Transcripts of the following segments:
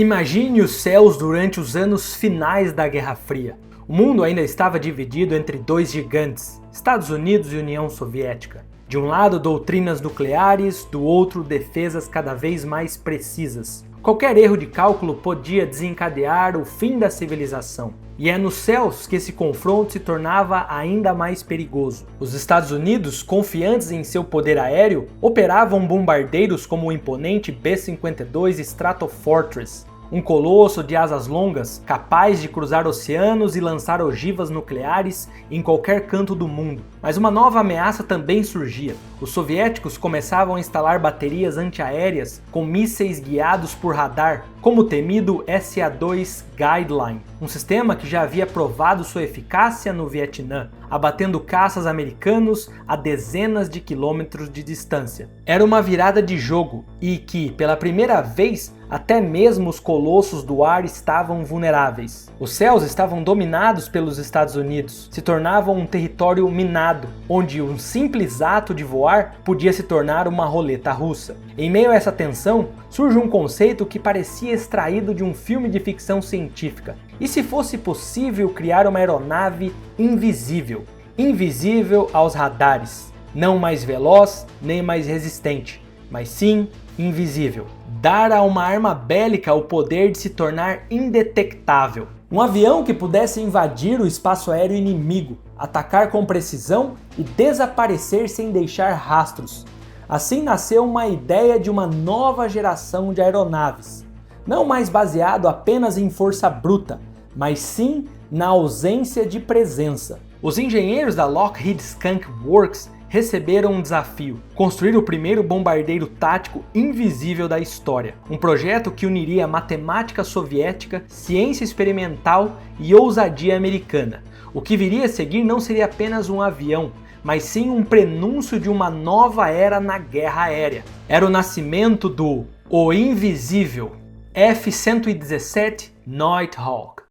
Imagine os céus durante os anos finais da Guerra Fria. O mundo ainda estava dividido entre dois gigantes, Estados Unidos e União Soviética. De um lado, doutrinas nucleares, do outro, defesas cada vez mais precisas. Qualquer erro de cálculo podia desencadear o fim da civilização. E é nos céus que esse confronto se tornava ainda mais perigoso. Os Estados Unidos, confiantes em seu poder aéreo, operavam bombardeiros como o imponente B-52 Stratofortress, um colosso de asas longas, capaz de cruzar oceanos e lançar ogivas nucleares em qualquer canto do mundo. Mas uma nova ameaça também surgia. Os soviéticos começavam a instalar baterias antiaéreas com mísseis guiados por radar, como o temido SA-2 Guideline, um sistema que já havia provado sua eficácia no Vietnã, abatendo caças americanos a dezenas de quilômetros de distância. Era uma virada de jogo e que, pela primeira vez, até mesmo os colossos do ar estavam vulneráveis. Os céus estavam dominados pelos Estados Unidos, se tornavam um território minado, onde um simples ato de voar podia se tornar uma roleta russa. Em meio a essa tensão, surge um conceito que parecia extraído de um filme de ficção científica. E se fosse possível criar uma aeronave invisível? Invisível aos radares, não mais veloz nem mais resistente, mas sim invisível. Dar a uma arma bélica o poder de se tornar indetectável. Um avião que pudesse invadir o espaço aéreo inimigo, atacar com precisão e desaparecer sem deixar rastros. Assim nasceu uma ideia de uma nova geração de aeronaves, não mais baseado apenas em força bruta, mas sim na ausência de presença. Os engenheiros da Lockheed Skunk Works receberam um desafio: construir o primeiro bombardeiro tático invisível da história. Um projeto que uniria matemática soviética, ciência experimental e ousadia americana. O que viria a seguir não seria apenas um avião, mas sim um prenúncio de uma nova era na guerra aérea. Era o nascimento do O Invisível F-117 Nighthawk.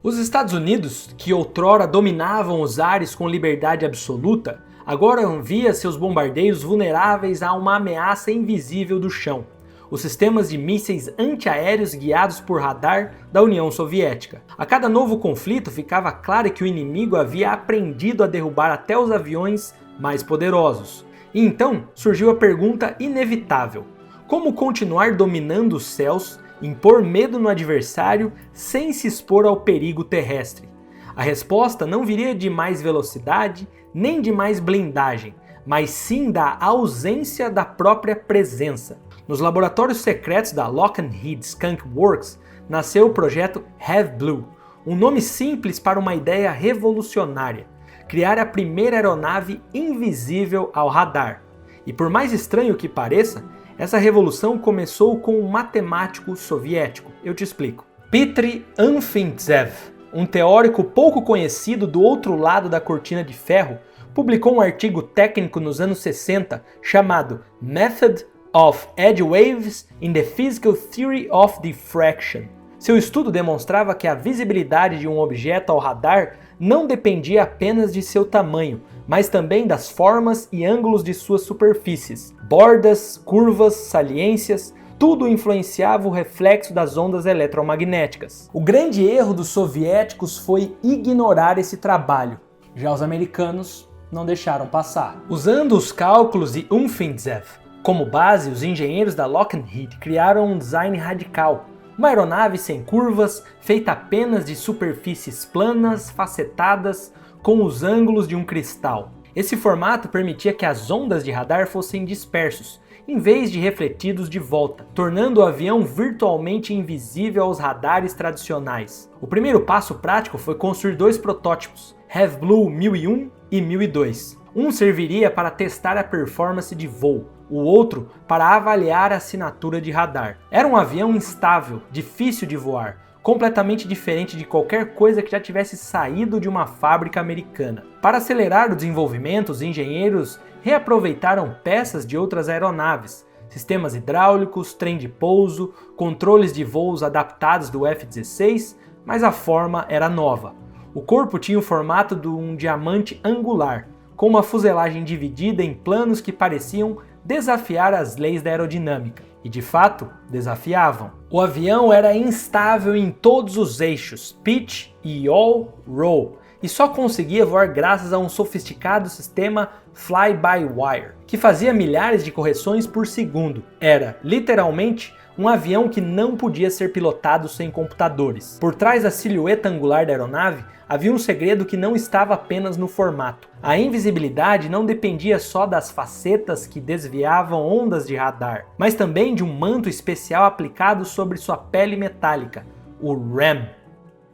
Os Estados Unidos, que outrora dominavam os ares com liberdade absoluta, agora via seus bombardeiros vulneráveis a uma ameaça invisível do chão: os sistemas de mísseis antiaéreos guiados por radar da União Soviética. A cada novo conflito ficava claro que o inimigo havia aprendido a derrubar até os aviões mais poderosos. E então surgiu a pergunta inevitável: como continuar dominando os céus, impor medo no adversário sem se expor ao perigo terrestre? A resposta não viria de mais velocidade, nem de mais blindagem, mas sim da ausência da própria presença. Nos laboratórios secretos da Lockheed Skunk Works nasceu o projeto Have Blue, um nome simples para uma ideia revolucionária: criar a primeira aeronave invisível ao radar. E por mais estranho que pareça, essa revolução começou com um matemático soviético. Eu te explico. Dmitry Anfintsev, um teórico pouco conhecido do outro lado da cortina de ferro, publicou um artigo técnico nos anos 60 chamado Method of Edge Waves in the Physical Theory of Diffraction. Seu estudo demonstrava que a visibilidade de um objeto ao radar não dependia apenas de seu tamanho, mas também das formas e ângulos de suas superfícies. Bordas, curvas, saliências, tudo influenciava o reflexo das ondas eletromagnéticas. O grande erro dos soviéticos foi ignorar esse trabalho. Já os americanos não deixaram passar. Usando os cálculos de Anfintsev como base, os engenheiros da Lockheed criaram um design radical: uma aeronave sem curvas, feita apenas de superfícies planas, facetadas, com os ângulos de um cristal. Esse formato permitia que as ondas de radar fossem dispersos, em vez de refletidos de volta, tornando o avião virtualmente invisível aos radares tradicionais. O primeiro passo prático foi construir dois protótipos, Have Blue 1001 e 1002. Um serviria para testar a performance de voo, o outro para avaliar a assinatura de radar. Era um avião instável, difícil de voar, completamente diferente de qualquer coisa que já tivesse saído de uma fábrica americana. Para acelerar o desenvolvimento, os engenheiros reaproveitaram peças de outras aeronaves, sistemas hidráulicos, trem de pouso, controles de voos adaptados do F-16, mas a forma era nova. O corpo tinha o formato de um diamante angular, com uma fuselagem dividida em planos que pareciam desafiar as leis da aerodinâmica. E de fato, desafiavam. O avião era instável em todos os eixos, pitch e yaw, roll, e só conseguia voar graças a um sofisticado sistema fly-by-wire, que fazia milhares de correções por segundo. Era, literalmente, um avião que não podia ser pilotado sem computadores. Por trás da silhueta angular da aeronave, havia um segredo que não estava apenas no formato. A invisibilidade não dependia só das facetas que desviavam ondas de radar, mas também de um manto especial aplicado sobre sua pele metálica, o RAM.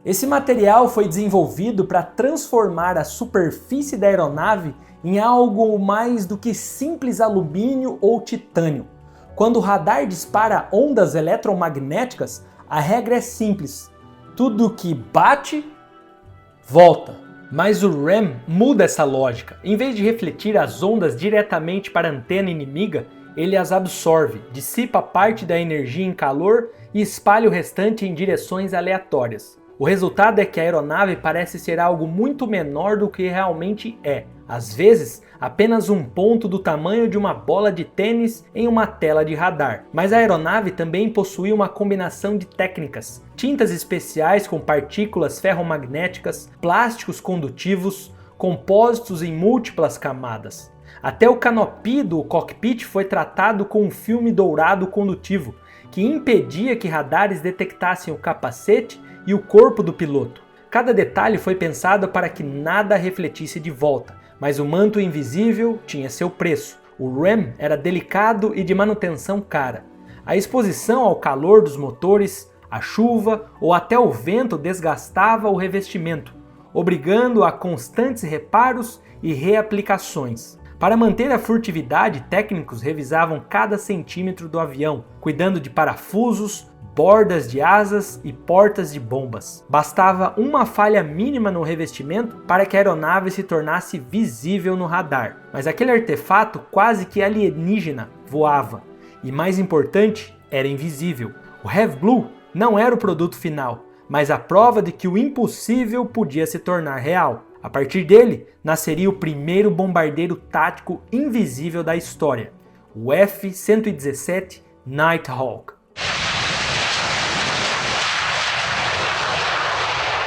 Esse material foi desenvolvido para transformar a superfície da aeronave em algo mais do que simples alumínio ou titânio. Quando o radar dispara ondas eletromagnéticas, a regra é simples: tudo que bate, volta. Mas o RAM muda essa lógica. Em vez de refletir as ondas diretamente para a antena inimiga, ele as absorve, dissipa parte da energia em calor e espalha o restante em direções aleatórias. O resultado é que a aeronave parece ser algo muito menor do que realmente é. Às vezes, apenas um ponto do tamanho de uma bola de tênis em uma tela de radar. Mas a aeronave também possui uma combinação de técnicas: tintas especiais com partículas ferromagnéticas, plásticos condutivos, compósitos em múltiplas camadas. Até o canopy do cockpit foi tratado com um filme dourado condutivo, que impedia que radares detectassem o capacete e o corpo do piloto. Cada detalhe foi pensado para que nada refletisse de volta, mas o manto invisível tinha seu preço. O RAM era delicado e de manutenção cara. A exposição ao calor dos motores, a chuva ou até o vento desgastava o revestimento, obrigando a constantes reparos e reaplicações. Para manter a furtividade, técnicos revisavam cada centímetro do avião, cuidando de parafusos, bordas de asas e portas de bombas. Bastava uma falha mínima no revestimento para que a aeronave se tornasse visível no radar. Mas aquele artefato quase que alienígena voava. E mais importante, era invisível. O Have Blue não era o produto final, mas a prova de que o impossível podia se tornar real. A partir dele, nasceria o primeiro bombardeiro tático invisível da história, o F-117 Nighthawk.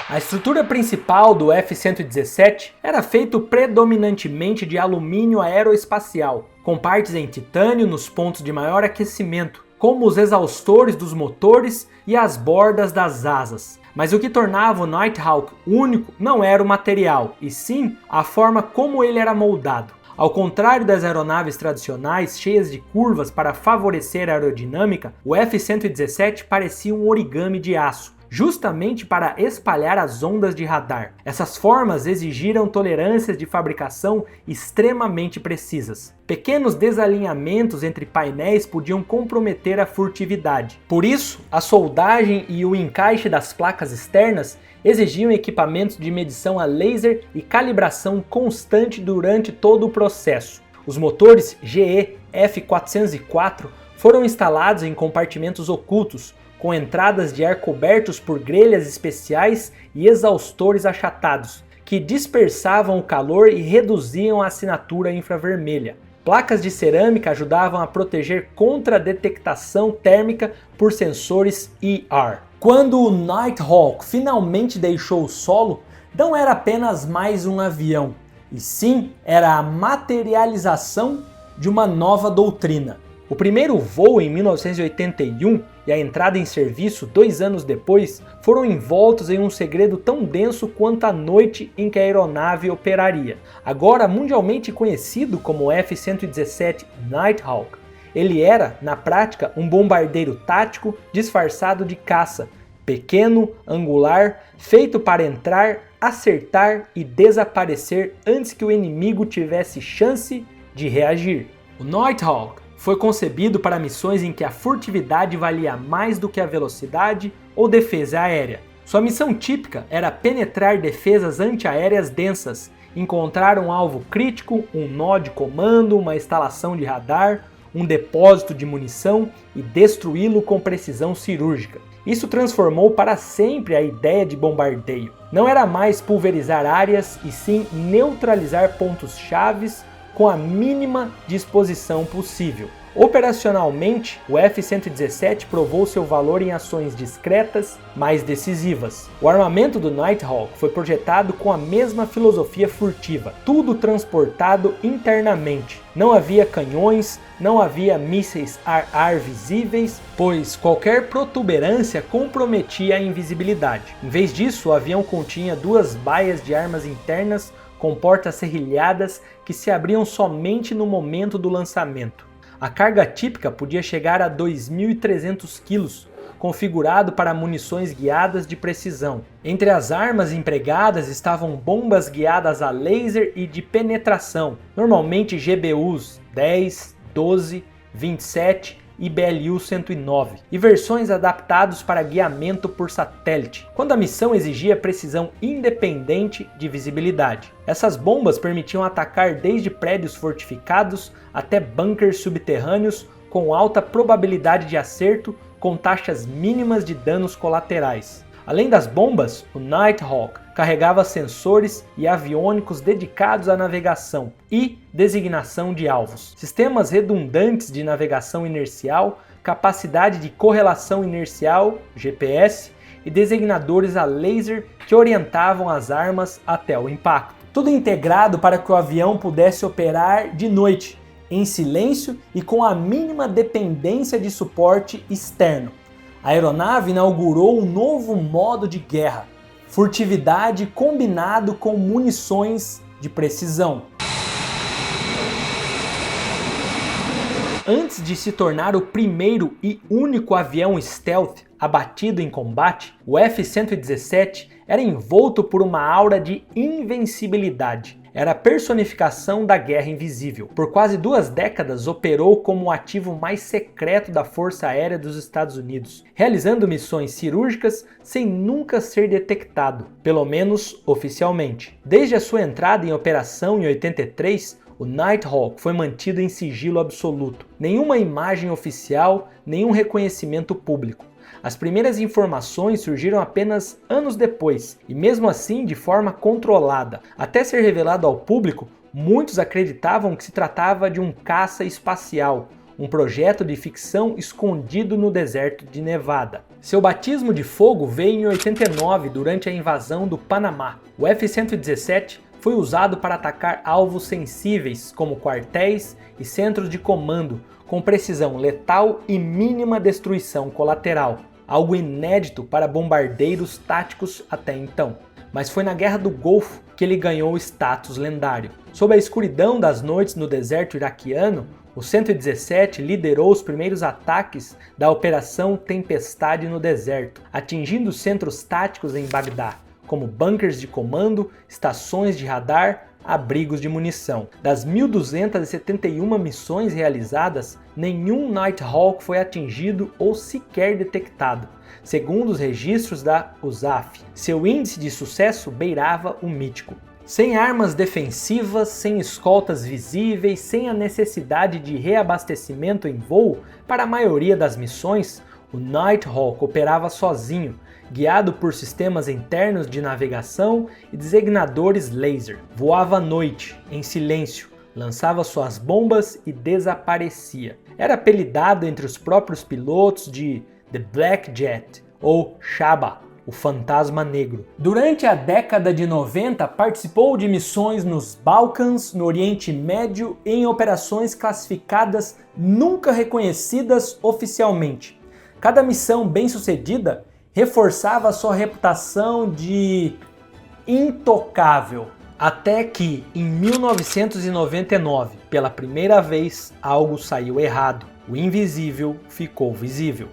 A estrutura principal do F-117 era feita predominantemente de alumínio aeroespacial, com partes em titânio nos pontos de maior aquecimento, como os exaustores dos motores e as bordas das asas. Mas o que tornava o Nighthawk único não era o material, e sim a forma como ele era moldado. Ao contrário das aeronaves tradicionais cheias de curvas para favorecer a aerodinâmica, o F-117 parecia um origami de aço, justamente para espalhar as ondas de radar. Essas formas exigiram tolerâncias de fabricação extremamente precisas. Pequenos desalinhamentos entre painéis podiam comprometer a furtividade. Por isso, a soldagem e o encaixe das placas externas exigiam equipamentos de medição a laser e calibração constante durante todo o processo. Os motores GE F404 foram instalados em compartimentos ocultos, com entradas de ar cobertos por grelhas especiais e exaustores achatados, que dispersavam o calor e reduziam a assinatura infravermelha. Placas de cerâmica ajudavam a proteger contra a detectação térmica por sensores ER. Quando o Nighthawk finalmente deixou o solo, não era apenas mais um avião, e sim era a materialização de uma nova doutrina. O primeiro voo em 1981 e a entrada em serviço 2 anos depois foram envoltos em um segredo tão denso quanto a noite em que a aeronave operaria. Agora mundialmente conhecido como F-117 Nighthawk, ele era, na prática, um bombardeiro tático disfarçado de caça, pequeno, angular, feito para entrar, acertar e desaparecer antes que o inimigo tivesse chance de reagir. O Nighthawk foi concebido para missões em que a furtividade valia mais do que a velocidade ou defesa aérea. Sua missão típica era penetrar defesas antiaéreas densas, encontrar um alvo crítico, um nó de comando, uma instalação de radar, um depósito de munição e destruí-lo com precisão cirúrgica. Isso transformou para sempre a ideia de bombardeio. Não era mais pulverizar áreas, e sim neutralizar pontos chaves com a mínima disposição possível. Operacionalmente, o F-117 provou seu valor em ações discretas, mais decisivas. O armamento do Nighthawk foi projetado com a mesma filosofia furtiva, tudo transportado internamente. Não havia canhões, não havia mísseis ar-ar visíveis, pois qualquer protuberância comprometia a invisibilidade. Em vez disso, o avião continha 2 baias de armas internas com portas serrilhadas que se abriam somente no momento do lançamento. A carga típica podia chegar a 2.300 quilos, configurado para munições guiadas de precisão. Entre as armas empregadas estavam bombas guiadas a laser e de penetração, normalmente GBUs 10, 12, 27 e BLU-109, e versões adaptadas para guiamento por satélite, quando a missão exigia precisão independente de visibilidade. Essas bombas permitiam atacar desde prédios fortificados até bunkers subterrâneos com alta probabilidade de acerto, com taxas mínimas de danos colaterais. Além das bombas, o Nighthawk carregava sensores e aviônicos dedicados à navegação e designação de alvos, sistemas redundantes de navegação inercial, capacidade de correlação inercial, GPS, e designadores a laser que orientavam as armas até o impacto. Tudo integrado para que o avião pudesse operar de noite, em silêncio e com a mínima dependência de suporte externo. A aeronave inaugurou um novo modo de guerra, furtividade combinado com munições de precisão. Antes de se tornar o primeiro e único avião stealth abatido em combate, o F-117 era envolto por uma aura de invencibilidade. Era a personificação da guerra invisível. Por quase 2 décadas operou como o ativo mais secreto da Força Aérea dos Estados Unidos, realizando missões cirúrgicas sem nunca ser detectado, pelo menos oficialmente. Desde a sua entrada em operação em 83, o Nighthawk foi mantido em sigilo absoluto. Nenhuma imagem oficial, nenhum reconhecimento público. As primeiras informações surgiram apenas anos depois, e mesmo assim de forma controlada. Até ser revelado ao público, muitos acreditavam que se tratava de um caça espacial, um projeto de ficção escondido no deserto de Nevada. Seu batismo de fogo veio em 89, durante a invasão do Panamá. O F-117 foi usado para atacar alvos sensíveis, como quartéis e centros de comando, com precisão letal e mínima destruição colateral, algo inédito para bombardeiros táticos até então. Mas foi na Guerra do Golfo que ele ganhou status lendário. Sob a escuridão das noites no deserto iraquiano, o 117 liderou os primeiros ataques da Operação Tempestade no deserto, atingindo centros táticos em Bagdá, como bunkers de comando, estações de radar, abrigos de munição. Das 1.271 missões realizadas, nenhum Nighthawk foi atingido ou sequer detectado, segundo os registros da USAF. Seu índice de sucesso beirava o mítico. Sem armas defensivas, sem escoltas visíveis, sem a necessidade de reabastecimento em voo para a maioria das missões, o Nighthawk operava sozinho, guiado por sistemas internos de navegação e designadores laser. Voava à noite, em silêncio, lançava suas bombas e desaparecia. Era apelidado entre os próprios pilotos de The Black Jet, ou Shaba, o Fantasma Negro. Durante a década de 90, participou de missões nos Balcãs, no Oriente Médio e em operações classificadas nunca reconhecidas oficialmente. Cada missão bem-sucedida reforçava sua reputação de intocável, até que, em 1999, pela primeira vez, algo saiu errado. O invisível ficou visível.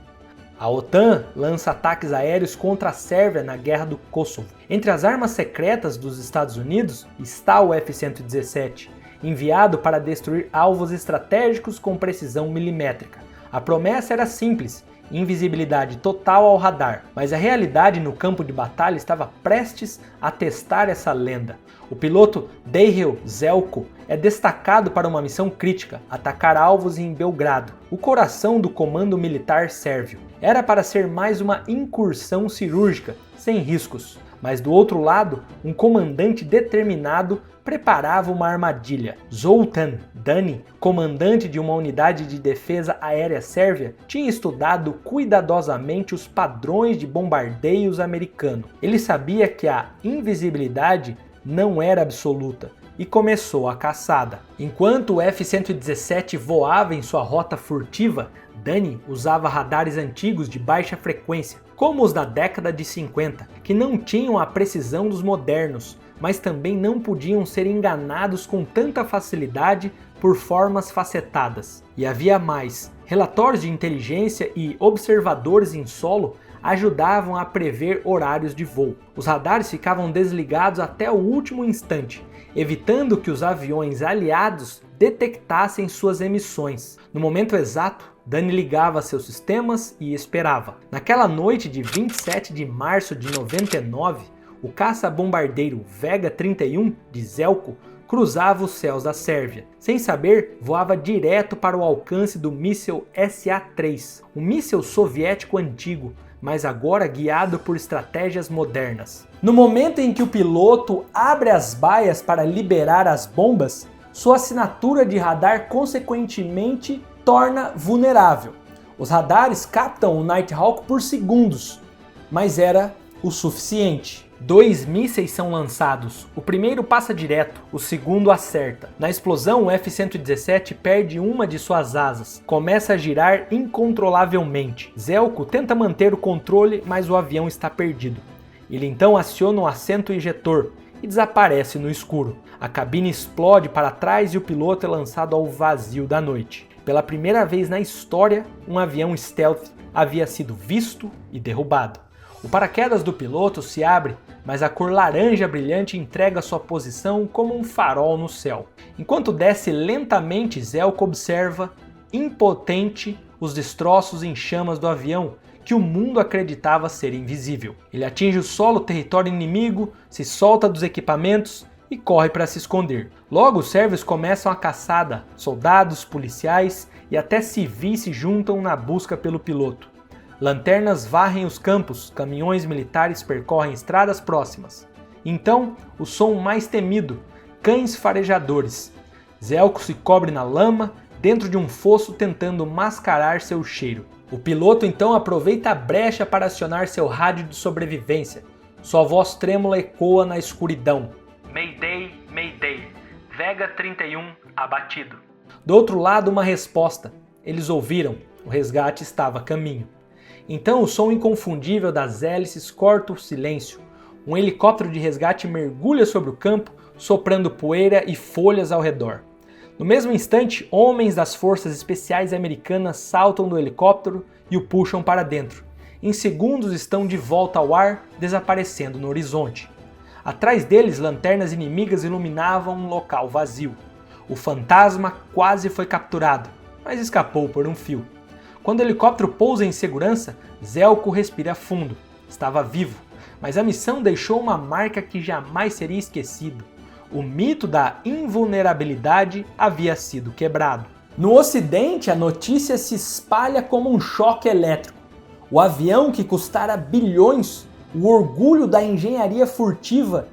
A OTAN lança ataques aéreos contra a Sérvia na Guerra do Kosovo. Entre as armas secretas dos Estados Unidos está o F-117, enviado para destruir alvos estratégicos com precisão milimétrica. A promessa era simples: invisibilidade total ao radar, mas a realidade no campo de batalha estava prestes a testar essa lenda. O piloto Dejel Zelko é destacado para uma missão crítica: atacar alvos em Belgrado, o coração do comando militar sérvio. Era para ser mais uma incursão cirúrgica, sem riscos, Mas do outro lado, um comandante determinado preparava uma armadilha. Zoltan Dani, comandante de uma unidade de defesa aérea sérvia, tinha estudado cuidadosamente os padrões de bombardeios americanos. Ele sabia que a invisibilidade não era absoluta e começou a caçada. Enquanto o F-117 voava em sua rota furtiva, Dani usava radares antigos de baixa frequência, como os da década de 50, que não tinham a precisão dos modernos, mas também não podiam ser enganados com tanta facilidade por formas facetadas. E havia mais. Relatórios de inteligência e observadores em solo ajudavam a prever horários de voo. Os radares ficavam desligados até o último instante, evitando que os aviões aliados detectassem suas emissões. No momento exato, Dani ligava seus sistemas e esperava. Naquela noite de 27 de março de 99, o caça-bombardeiro Vega 31 de Zelko cruzava os céus da Sérvia. Sem saber, voava direto para o alcance do míssil SA-3, um míssil soviético antigo, mas agora guiado por estratégias modernas. No momento em que o piloto abre as baias para liberar as bombas, sua assinatura de radar consequentemente torna vulnerável. Os radares captam o Nighthawk por segundos, mas era o suficiente. 2 mísseis são lançados, o primeiro passa direto, o segundo acerta. Na explosão, o F-117 perde uma de suas asas, começa a girar incontrolavelmente. Zelko tenta manter o controle, mas o avião está perdido. Ele então aciona o assento ejetor e desaparece no escuro. A cabine explode para trás e o piloto é lançado ao vazio da noite. Pela primeira vez na história, um avião stealth havia sido visto e derrubado. O paraquedas do piloto se abre, mas a cor laranja brilhante entrega sua posição como um farol no céu. Enquanto desce lentamente, Zelko observa, impotente, os destroços em chamas do avião, que o mundo acreditava ser invisível. Ele atinge o solo território inimigo, se solta dos equipamentos e corre para se esconder. Logo, os sérvios começam a caçada, soldados, policiais e até civis se juntam na busca pelo piloto. Lanternas varrem os campos, caminhões militares percorrem estradas próximas. Então, o som mais temido, cães farejadores. Zelko se cobre na lama, dentro de um fosso tentando mascarar seu cheiro. O piloto então aproveita a brecha para acionar seu rádio de sobrevivência. Sua voz trêmula ecoa na escuridão. Mayday, Mayday, Vega 31 abatido. Do outro lado, uma resposta. Eles ouviram, o resgate estava a caminho. Então o som inconfundível das hélices corta o silêncio. Um helicóptero de resgate mergulha sobre o campo, soprando poeira e folhas ao redor. No mesmo instante, homens das forças especiais americanas saltam do helicóptero e o puxam para dentro. Em segundos estão de volta ao ar, desaparecendo no horizonte. Atrás deles, lanternas inimigas iluminavam um local vazio. O fantasma quase foi capturado, mas escapou por um fio. Quando o helicóptero pousa em segurança, Zelko respira fundo. Estava vivo, mas a missão deixou uma marca que jamais seria esquecida. O mito da invulnerabilidade havia sido quebrado. No Ocidente, a notícia se espalha como um choque elétrico. O avião que custara bilhões, o orgulho da engenharia furtiva,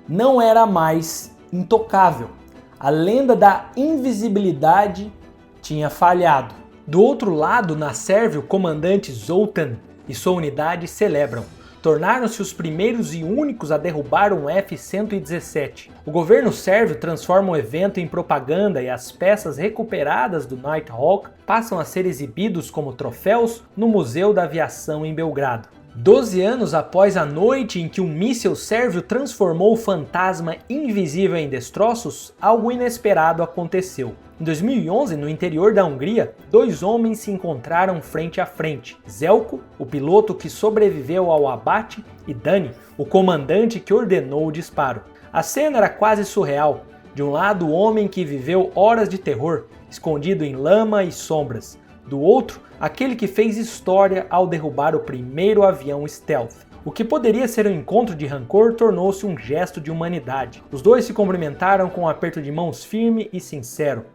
não era mais intocável. A lenda da invisibilidade tinha falhado. Do outro lado, na Sérvia, o comandante Zoltan e sua unidade celebram. Tornaram-se os primeiros e únicos a derrubar um F-117. O governo sérvio transforma o evento em propaganda e as peças recuperadas do Nighthawk passam a ser exibidos como troféus no Museu da Aviação em Belgrado. 12 anos após a noite em que um míssil sérvio transformou o fantasma invisível em destroços, algo inesperado aconteceu. Em 2011, no interior da Hungria, 2 homens se encontraram frente a frente. Zelko, o piloto que sobreviveu ao abate, e Dani, o comandante que ordenou o disparo. A cena era quase surreal. De um lado, o homem que viveu horas de terror, escondido em lama e sombras. Do outro, aquele que fez história ao derrubar o primeiro avião stealth. O que poderia ser um encontro de rancor tornou-se um gesto de humanidade. Os dois se cumprimentaram com um aperto de mãos firme e sincero.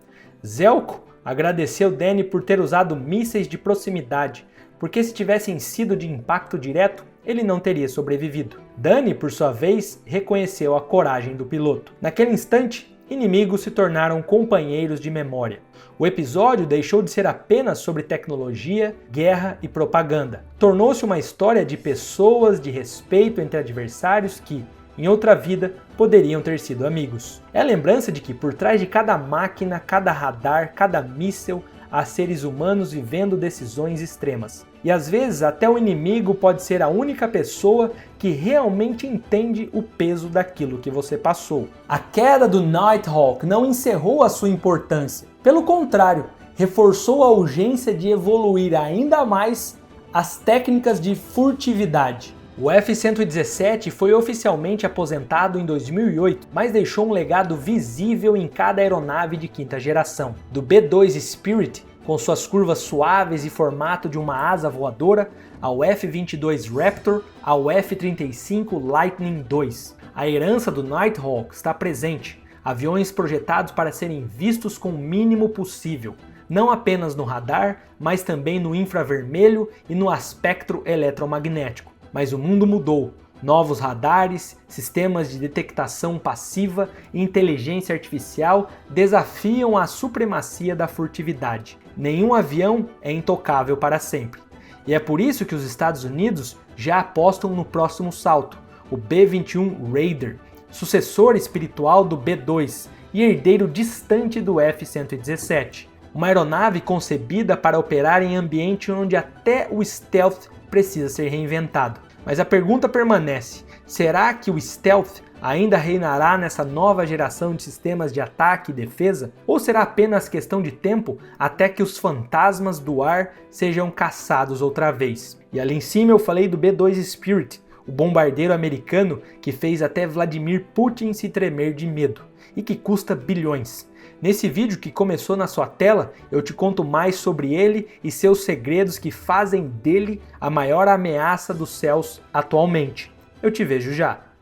Zelko agradeceu Dani por ter usado mísseis de proximidade, porque se tivessem sido de impacto direto, ele não teria sobrevivido. Danny, por sua vez, reconheceu a coragem do piloto. Naquele instante, inimigos se tornaram companheiros de memória. O episódio deixou de ser apenas sobre tecnologia, guerra e propaganda. Tornou-se uma história de pessoas, de respeito entre adversários que, em outra vida, poderiam ter sido amigos. É a lembrança de que por trás de cada máquina, cada radar, cada míssil, há seres humanos vivendo decisões extremas. E às vezes até o inimigo pode ser a única pessoa que realmente entende o peso daquilo que você passou. A queda do Nighthawk não encerrou a sua importância. Pelo contrário, reforçou a urgência de evoluir ainda mais as técnicas de furtividade. O F-117 foi oficialmente aposentado em 2008, mas deixou um legado visível em cada aeronave de quinta geração. Do B-2 Spirit, com suas curvas suaves e formato de uma asa voadora, ao F-22 Raptor, ao F-35 Lightning II. A herança do Nighthawk está presente, aviões projetados para serem vistos com o mínimo possível, não apenas no radar, mas também no infravermelho e no espectro eletromagnético. Mas o mundo mudou. Novos radares, sistemas de detectação passiva e inteligência artificial desafiam a supremacia da furtividade. Nenhum avião é intocável para sempre. E é por isso que os Estados Unidos já apostam no próximo salto, o B-21 Raider, sucessor espiritual do B-2 e herdeiro distante do F-117. Uma aeronave concebida para operar em ambiente onde até o stealth precisa ser reinventado. Mas a pergunta permanece: será que o stealth ainda reinará nessa nova geração de sistemas de ataque e defesa? Ou será apenas questão de tempo até que os fantasmas do ar sejam caçados outra vez? E ali em cima eu falei do B-2 Spirit, o bombardeiro americano que fez até Vladimir Putin se tremer de medo e que custa bilhões. Nesse vídeo que começou na sua tela, eu te conto mais sobre ele e seus segredos que fazem dele a maior ameaça dos céus atualmente. Eu te vejo já!